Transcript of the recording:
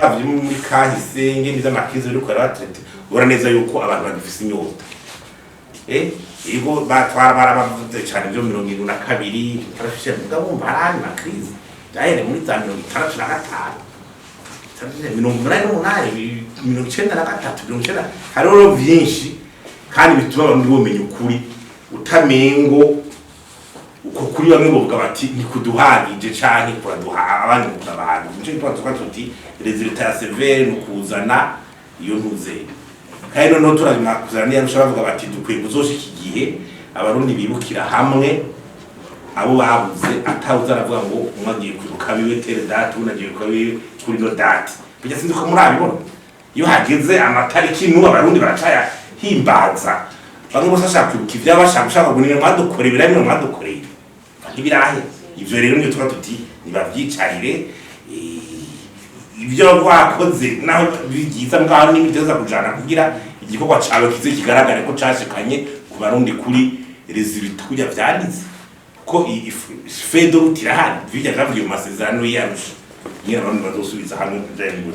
uravye muri kahise ngene ivy'amakizo biriko baratrete ura neza yuko abantu bagifise inyota ego batwara barabavuze cyane byo 72 tarafishe mugabo barani makrize dahere muri za 65 93 hariho byinshi kandi bituma abantu bomenya ukuri utamengo uko kuri bamwe bovuga bati nikuduhagije canke kuraduha abandi mutabandi nico twatuka tuti resultat sévère nukuzana iyo ntuze kandi no turabima kuzana yarusha bavuga bati dukwiye kuzoshika igihe abarundi bibukira hamwe abo babuze atawuza aravuga ngo umwagiye kwibuka biwe tere date unagiye kuri no date bijya sinzi ko murabibona iyo hageze amatariki n'ubu abarundi baracaya himbaza bamwe bose ashaka kwibuka ivyabashaka gunira mwadukore biramwe mwadukoreye ibirahe ivyo rero niyo tuba tuti nibavyicarire ibyo wakoze naho bigiza mwaho n'imitezo kujana kugira igikorwa cawe kize kigaragare ko cashikanye ku barundi kuri resultat kujya vyanditse ko fedo tirahari bijya byavuye mu masezerano yarusha nyira abantu bazosubiza hamwe